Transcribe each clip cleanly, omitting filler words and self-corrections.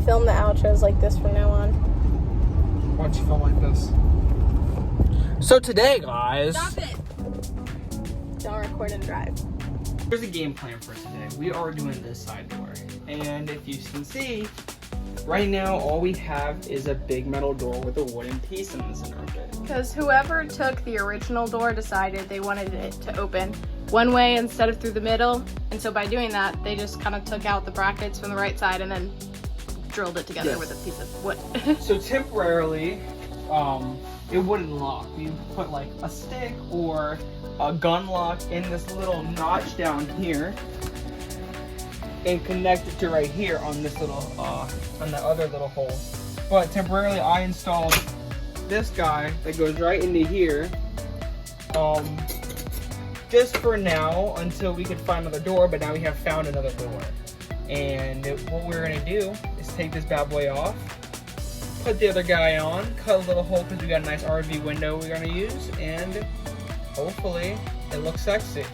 film the outros like this from now on. Why don't you film like this? So today, guys... Stop it! Don't record and drive. Here's a game plan for today. We are doing this side door. And if you can see, right now all we have is a big metal door with a wooden piece in the center of it. Because whoever took the original door decided they wanted it to open one way instead of through the middle. And so by doing that, they just kind of took out the brackets from the right side and then drilled it together with a piece of wood. So temporarily, it wouldn't lock. You put like a stick or a gun lock in this little notch down here and connect it to right here on this little, on the other little hole. But temporarily I installed this guy that goes right into here, just for now until we could find another door, but now we have found another door. And what we're gonna do is take this bad boy off, put the other guy on, cut a little hole because we got a nice RV window we're gonna use, and hopefully it looks sexy.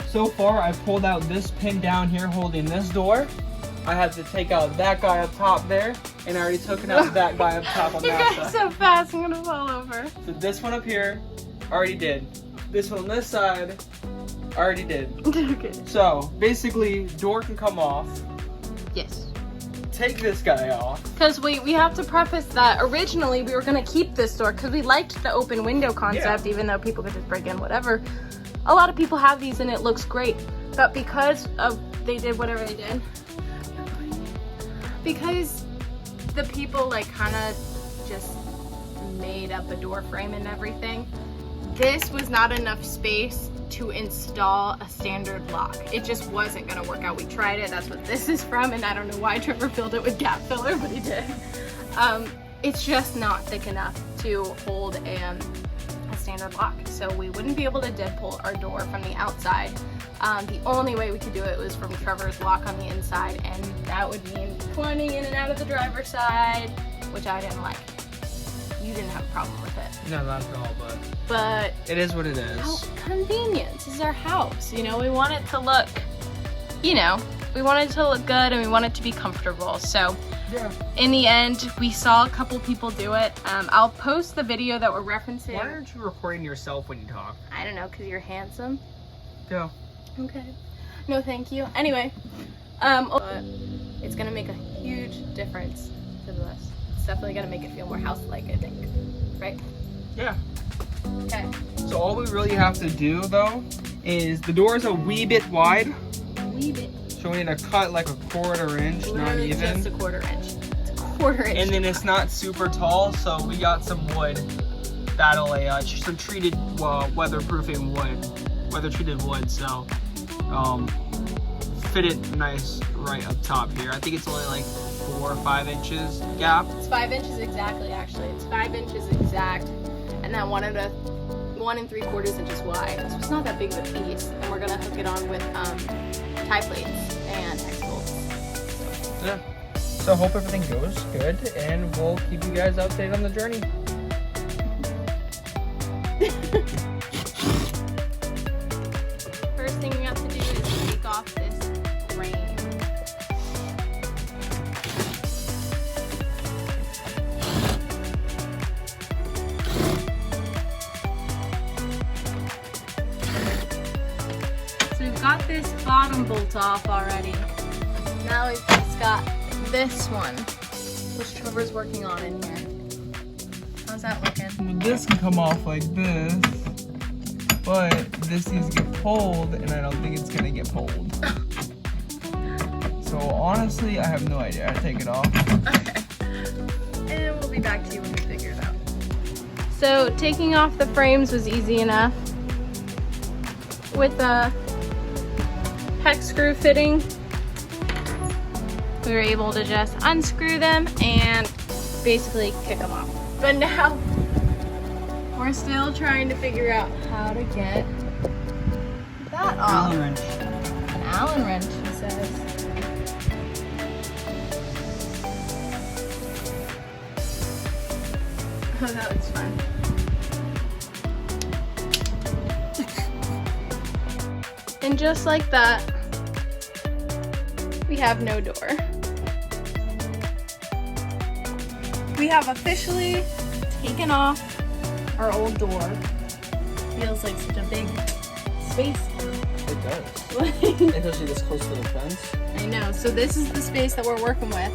So far I pulled out this pin down here holding this door. I had to take out that guy up top there, and I already took out that guy up top on that side. So fast, I'm gonna fall over. So this one up here, already did. This one on this side, already did. Okay. So basically, door can come off. Yes. Take this guy off. Because we have to preface that originally we were going to keep this door because we liked the open window concept, even though people could just break in whatever. A lot of people have these and it looks great. But because of they did whatever they did, because the people like kind of just made up a door frame and everything, this was not enough space to install a standard lock. It just wasn't gonna work out. We tried it, that's what this is from, and I don't know why Trevor filled it with gap filler, but he did. It's just not thick enough to hold a standard lock. So we wouldn't be able to deadbolt our door from the outside. The only way we could do it was from Trevor's lock on the inside, and that would mean climbing in and out of the driver's side, which I didn't like. You didn't have a problem with it. No, not at all, but it is what it is. How convenient. This is our house, you know, we want it to look, you know, we want it to look good and we want it to be comfortable. So yeah. In the end, we saw a couple people do it. I'll post the video that we're referencing. Why aren't you recording yourself when you talk? I don't know, because you're handsome. Go. Okay. No, thank you. Anyway, it's gonna make a huge difference to this. It's definitely gonna make it feel more house-like, I think. Right? Yeah. Okay. So all we really have to do though is the door is a wee bit wide. A wee bit. So we need to cut like a 1/4 inch, not even. Just a 1/4 inch. It's a 1/4 inch. And then it's not super tall, so we got some wood that'll some treated weatherproofing wood, weather treated wood. So fit it nice right up top here. I think it's only like 4 or 5 inches gap. It's 5 inches exactly, actually. It's 5 inches exact, and then 1 3/4 inches wide. So it's not that big of a piece. And we're gonna hook it on with tie plates and X bolts. Yeah. So hope everything goes good, and we'll keep you guys updated on the journey. First thing we have to do is take off this frame. Got this bottom bolt off already. Now we've just got this one, which Trevor's working on in here. How's that looking? This can come off like this, but this needs to get pulled, and I don't think it's gonna get pulled. So honestly, I have no idea how to take it off. Okay. And we'll be back to you when we figure it out. So taking off the frames was easy enough. With a hex screw fitting, we were able to just unscrew them and basically kick them off. But now we're still trying to figure out how to get that off. Allen wrench. An Allen wrench, he says. Oh, that looks fun. And just like that, we have no door. we have officially taken off our old door. Feels like such a big space now. It does. Especially this close to the fence. I know. So this is the space that we're working with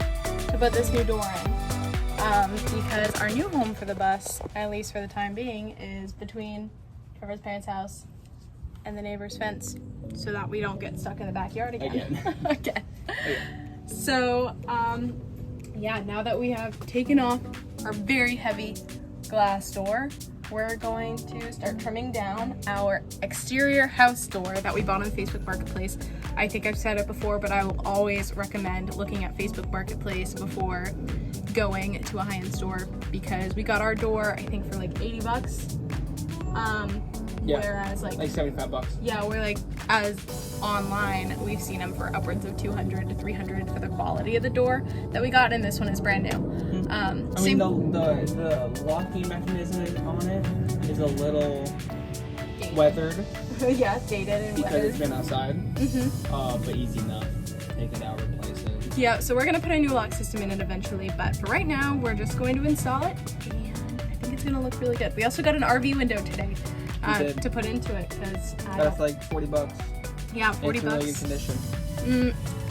to put this new door in. Because our new home for the bus, at least for the time being, is between Trevor's parents' house and the neighbor's fence, so that we don't get stuck in the backyard again. Again. So, yeah, now that we have taken off our very heavy glass door, we're going to start trimming down our exterior house door that we bought on Facebook Marketplace. I think I've said it before, but I will always recommend looking at Facebook Marketplace before going to a high-end store, because we got our door, I think, for like $80. Yeah, whereas like $75. Yeah, we're like, as online, we've seen them for upwards of $200 to $300 for the quality of the door that we got, and this one is brand new. I mean, the locking mechanism on it is a little weathered. Yeah, dated and because weathered. It's been outside. But easy enough. Take it out, replace it. Yeah, so we're gonna put a new lock system in it eventually, but for right now, we're just going to install it, and I think it's gonna look really good. We also got an RV window today to put into it, because that's like $40. Yeah, $40. It's in really good condition.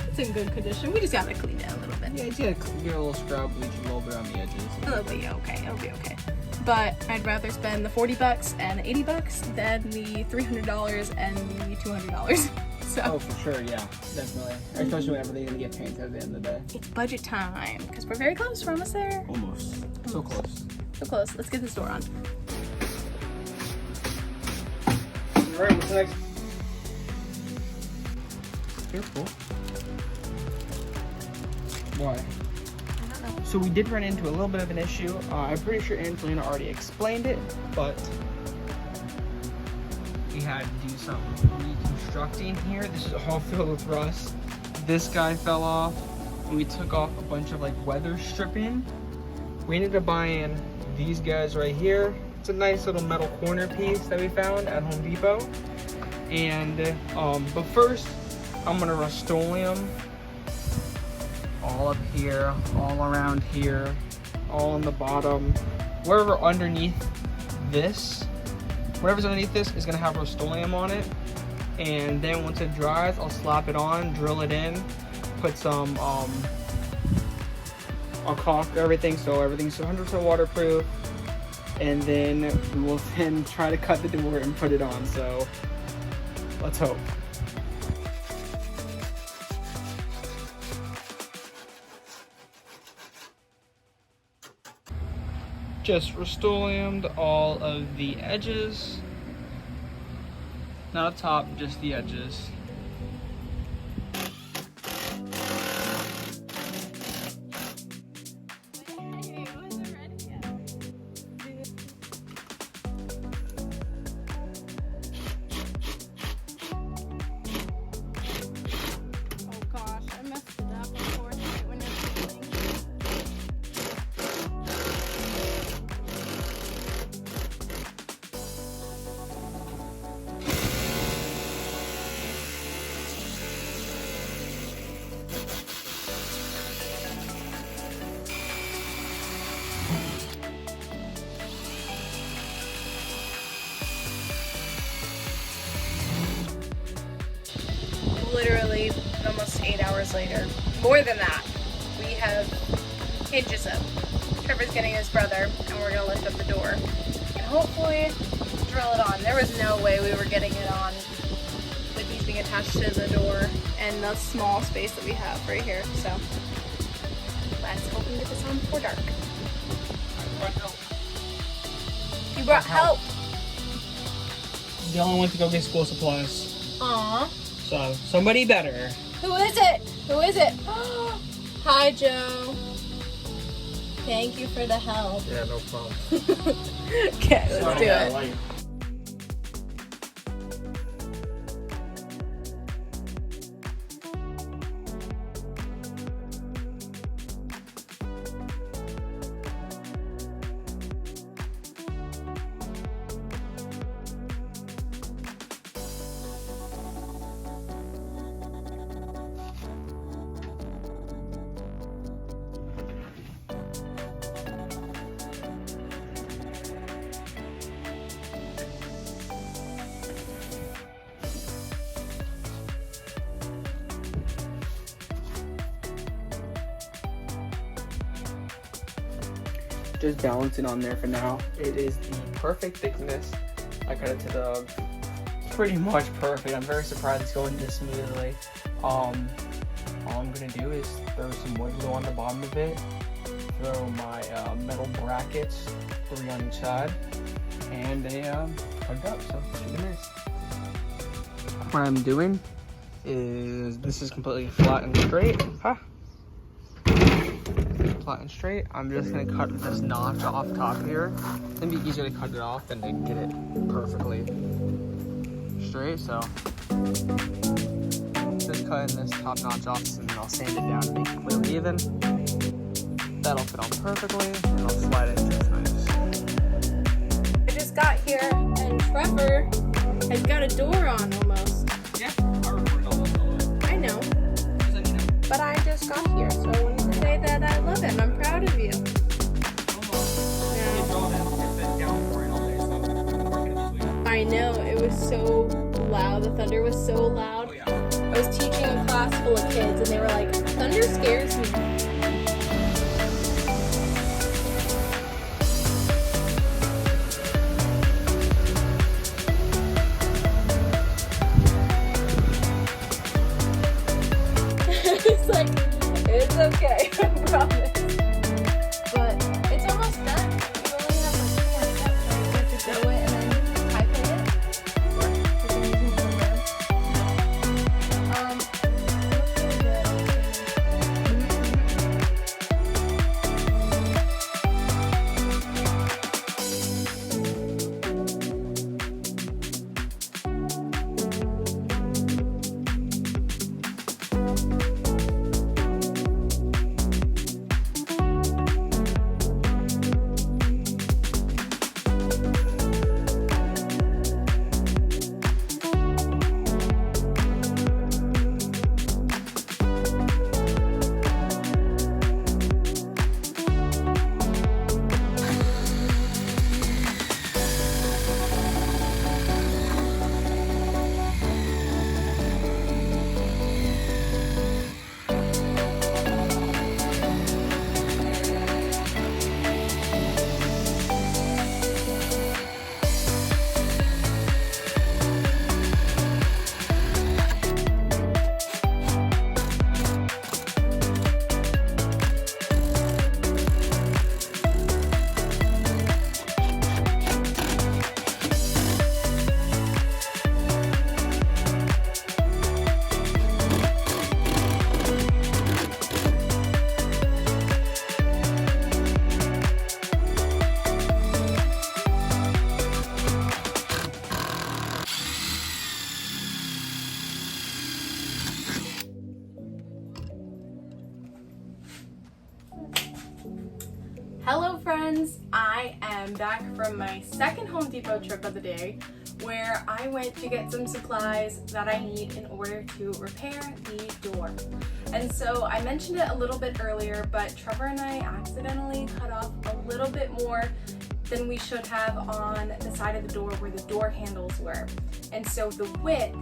It's in good condition. We just gotta clean it a little bit. Yeah, you gotta give it a little scrub, bleach a little bit on the edges. A little bit, yeah, okay, it'll be okay. But I'd rather spend the $40 and $80 than the $300 and the $200. So. Oh, for sure, yeah, definitely. Especially whenever they're gonna get painted at the end of the day. It's budget time, because we're very close. We're almost there. Almost. So close. So close. Let's get this door on. Alright, what's next? Careful. Why? I don't know. So we did run into a little bit of an issue. I'm pretty sure Angelina already explained it, but we had to do some reconstructing here. This is all filled with rust. This guy fell off, and we took off a bunch of like weather stripping. We ended up buying these guys right here. It's a nice little metal corner piece that we found at Home Depot. And but first, I'm gonna Rust-Oleum all up here, all around here, all on the bottom, wherever underneath this. Whatever's underneath this is gonna have Rust-Oleum on it. And then once it dries, I'll slap it on, drill it in, put some, I'll caulk everything so everything's 100% waterproof. And then we will then try to cut the door and put it on. So let's hope. Just Rust-Oleum'd all of the edges. Not top, just the edges. Literally almost 8 hours later, more than that, we have hinges up. Trevor's getting his brother, and we're gonna lift up the door and hopefully drill it on. There was no way we were getting it on with these being attached to the door and the small space that we have right here. So let's hope we can get this on before dark. You brought help. Dylan went to go get school supplies. Aww. So somebody better. Who is it? Who is it? Hi, Joe. Thank you for the help. Yeah, no problem. Okay, let's do it. just balancing on there for now. It is the perfect thickness. I cut it to the pretty much perfect. I'm very surprised it's going this smoothly. All I'm gonna do is throw some wood glue on the bottom of it, throw my metal brackets, 3 on each side, and they cut it up, so it should be nice. What I'm doing is, this is completely flat and straight. Flat and straight. I'm just gonna cut this notch off top here. It'd be easier to cut it off than to get it perfectly straight, so just cutting this top notch off and then I'll sand it down and make it completely even. That'll fit on perfectly and I'll slide it just nice. I just got here and Trevor has got a door on almost. Yeah, I recorded all those. I know. But I just got here, so I wanted to say that I love it and I'm proud of you. I know, it was so loud. The thunder was so loud. Oh, yeah. I was teaching a class full of kids and they were like, thunder scares me. It's like, it's okay, I promise. But it's almost done. You only have like 2 more steps, right? You have to sew it and then type it in. Because I'm using program. Looks really good. Hello friends, I am back from my second Home Depot trip of the day where I went to get some supplies that I need in order to repair the door. And so I mentioned it a little bit earlier, but Trevor and I accidentally cut off a little bit more than we should have on the side of the door where the door handles were. And so the width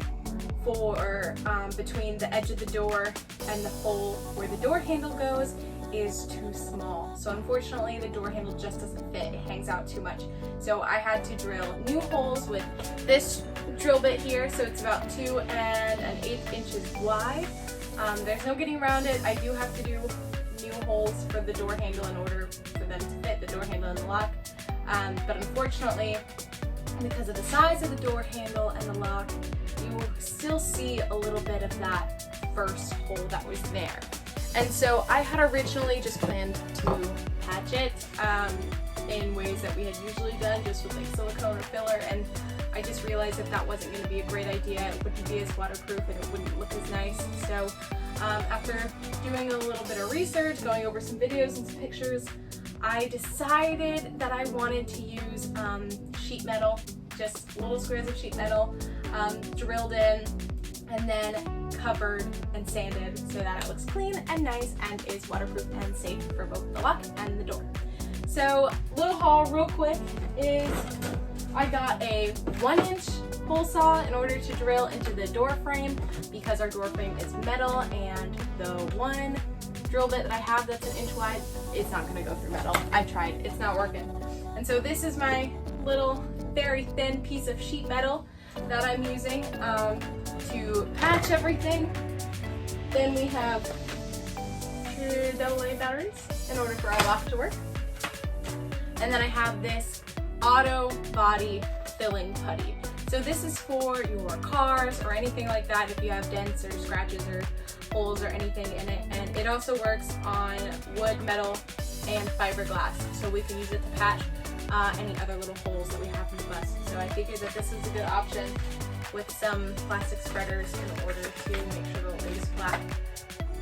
for between the edge of the door and the hole where the door handle goes is too small. So unfortunately the door handle just doesn't fit, it hangs out too much. So I had to drill new holes with this drill bit here, so it's about 2 1/8 inches wide. There's no getting around it. I do have to do new holes for the door handle in order for them to fit the door handle and the lock. But unfortunately, because of the size of the door handle and the lock, you still see a little bit of that first hole that was there. And so I had originally just planned to patch it in ways that we had usually done, just with like silicone or filler, and I just realized that that wasn't going to be a great idea. It wouldn't be as waterproof and it wouldn't look as nice. So after doing a little bit of research, going over some videos and some pictures, I decided that I wanted to use sheet metal, just little squares of sheet metal, drilled in and then covered and sanded so that it looks clean and nice and is waterproof and safe for both the lock and the door. So little haul real quick is I got a 1-inch hole saw in order to drill into the door frame because our door frame is metal and the 1 drill bit that I have that's an inch wide, it's not gonna go through metal. I tried, it's not working. And so this is my little very thin piece of sheet metal that I'm using to patch everything. Then we have two AA batteries in order for our lock to work. And then I have this auto body filling putty. So this is for your cars or anything like that if you have dents or scratches or holes or anything in it. And it also works on wood, metal, and fiberglass. So we can use it to patch any other little holes that we have in the bus. So I figured that this is a good option with some plastic spreaders in order to make sure the lays flat.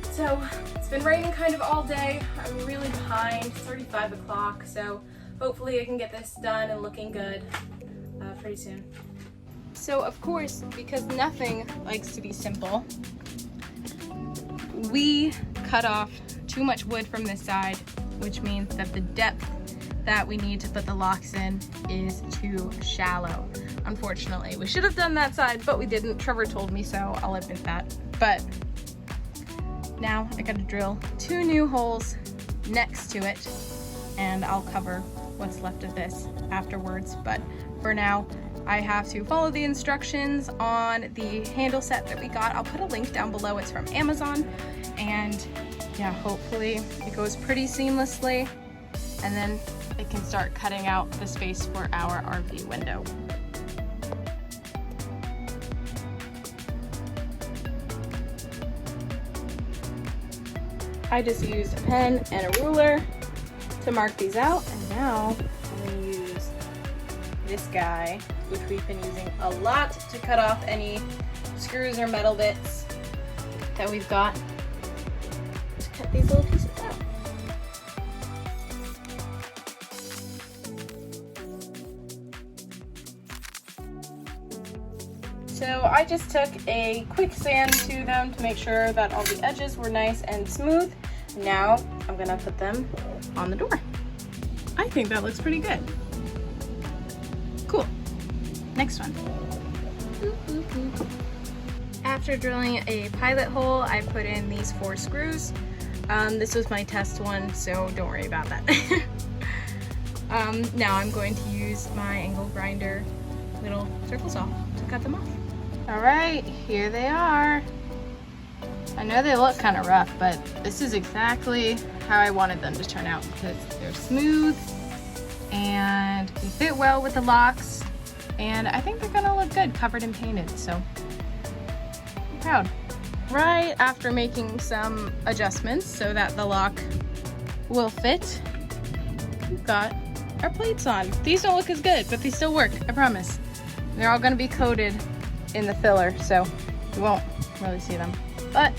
So it's been raining kind of all day. I'm really behind. It's already 5 o'clock, so hopefully I can get this done and looking good pretty soon. So of course, because nothing likes to be simple, we cut off too much wood from this side, which means that the depth that we need to put the locks in is too shallow. Unfortunately, we should have done that side, but we didn't. Trevor told me so, I'll admit that. But now I gotta drill 2 new holes next to it, and I'll cover what's left of this afterwards. But for now, I have to follow the instructions on the handle set that we got. I'll put a link down below. It's from Amazon, and yeah, hopefully it goes pretty seamlessly, and then it can start cutting out the space for our RV window. I just used a pen and a ruler to mark these out, and now I'm going to use this guy, which we've been using a lot to cut off any screws or metal bits that we've got, to cut these little pieces out. So I just took a quick sand to them to make sure that all the edges were nice and smooth. Now I'm gonna put them on the door. I think that looks pretty good. Cool. Next one. After drilling a pilot hole, I put in these 4 screws. This was my test one, so don't worry about that. Now I'm going to use my angle grinder little circle saw to cut them off. All right, here they are. I know they look kind of rough, but this is exactly how I wanted them to turn out because they're smooth and they fit well with the locks, and I think they're gonna look good covered and painted, so I'm proud. Right after making some adjustments so that the lock will fit, we've got our plates on. These don't look as good, but they still work, I promise. They're all gonna be coated in the filler, so you won't really see them, but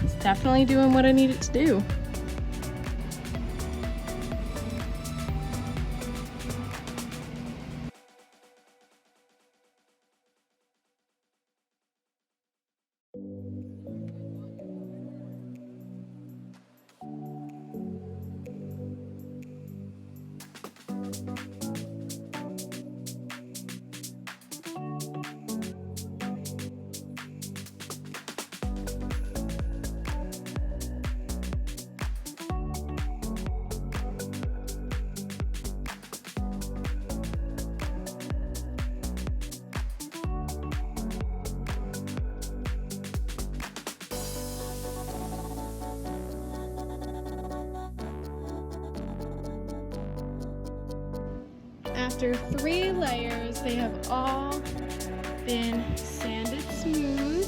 it's definitely doing what I need it to do. After 3 layers, they have all been sanded smooth,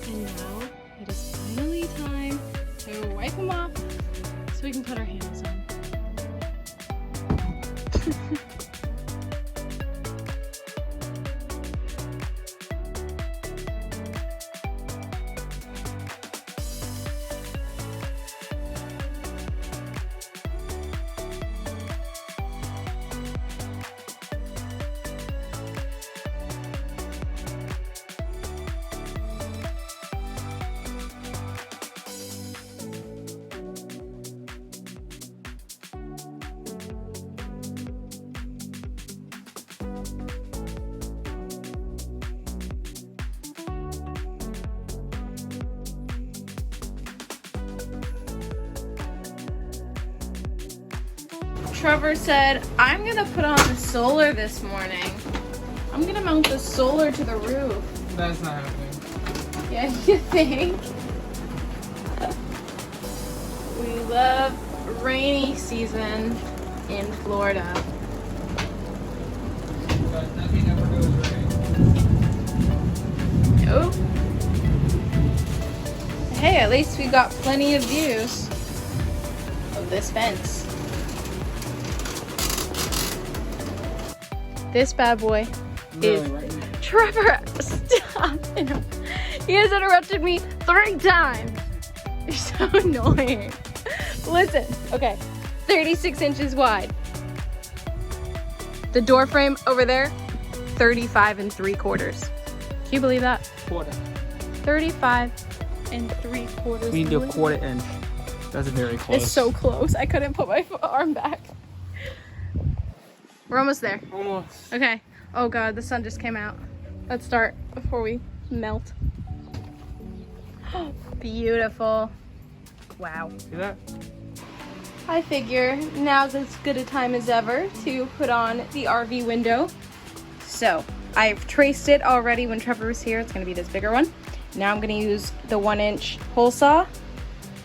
and now it is finally time to wipe them off so we can put our handles on. Trevor said, I'm gonna put on the solar this morning. I'm gonna mount the solar to the roof. That's not happening. Yeah, you think? We love rainy season in Florida. But nothing ever goes right. Nope. Hey, at least we got plenty of views of this fence. This bad boy Really, is right now. Trevor. Stop! He has interrupted me 3 times. You're so annoying. Listen, okay, 36 inches wide. The door frame over there, 35 3/4. Can you believe that? Quarter. 35 3/4. We need to do a 1/4 inch. That's very close. It's so close. I couldn't put my arm back. We're almost there. Almost. Okay. Oh God, the sun just came out. Let's start before we melt. Beautiful. Wow. See that? I figure now's as good a time as ever to put on the RV window. So I've traced it already when Trevor was here. It's gonna be this bigger one. Now I'm gonna use the 1-inch hole saw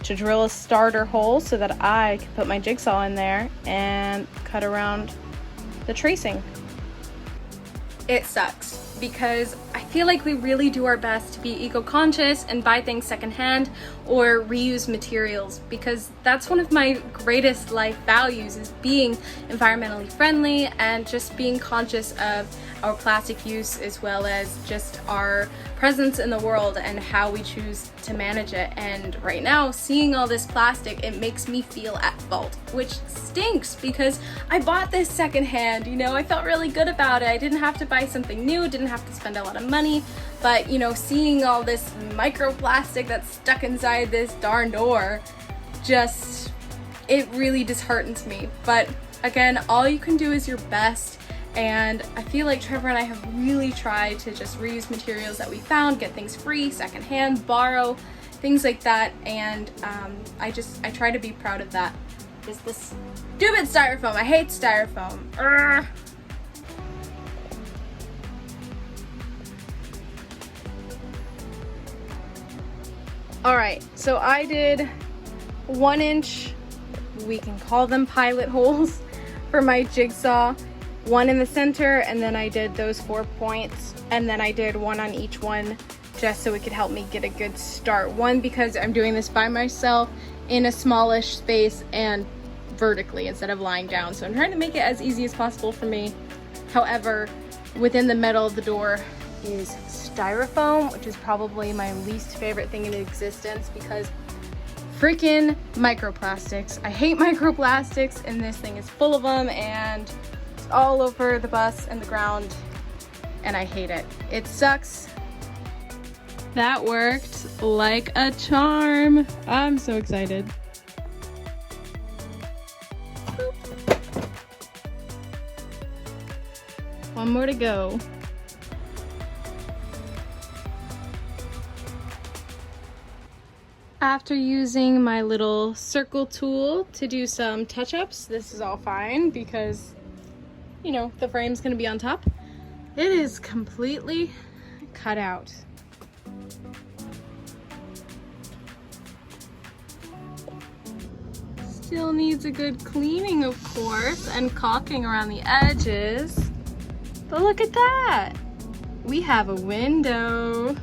to drill a starter hole so that I can put my jigsaw in there and cut around the tracing. It sucks because I feel like we really do our best to be eco-conscious and buy things secondhand or reuse materials, because that's one of my greatest life values, is being environmentally friendly and just being conscious of our plastic use, as well as just our presence in the world and how we choose to manage it. And right now, seeing all this plastic, it makes me feel at fault, which stinks because I bought this secondhand, you know, I felt really good about it. I didn't have to buy something new, didn't have to spend a lot of money, but you know, seeing all this microplastic that's stuck inside this darn door, just, it really disheartens me. But again, all you can do is your best. And I feel like Trevor and I have really tried to just reuse materials that we found, get things free, secondhand, borrow, things like that. And I try to be proud of that. Just this stupid styrofoam. I hate styrofoam. Urgh. All right, so I did 1-inch, we can call them pilot holes, for my jigsaw. 1 in the center, and then I did those 4 points, and then I did 1 on each one just so it could help me get a good start. 1, because I'm doing this by myself in a smallish space and vertically instead of lying down, so I'm trying to make it as easy as possible for me. However, within the metal of the door is styrofoam, which is probably my least favorite thing in existence, because freaking microplastics. I hate microplastics, and this thing is full of them, and all over the bus and the ground, and I hate it. It sucks. That worked like a charm. I'm so excited. Boop. 1 more to go. After using my little circle tool to do some touch-ups, this is all fine because, you know, the frame's gonna be on top. It is completely cut out. Still needs a good cleaning, of course, and caulking around the edges. But look at that! We have a window.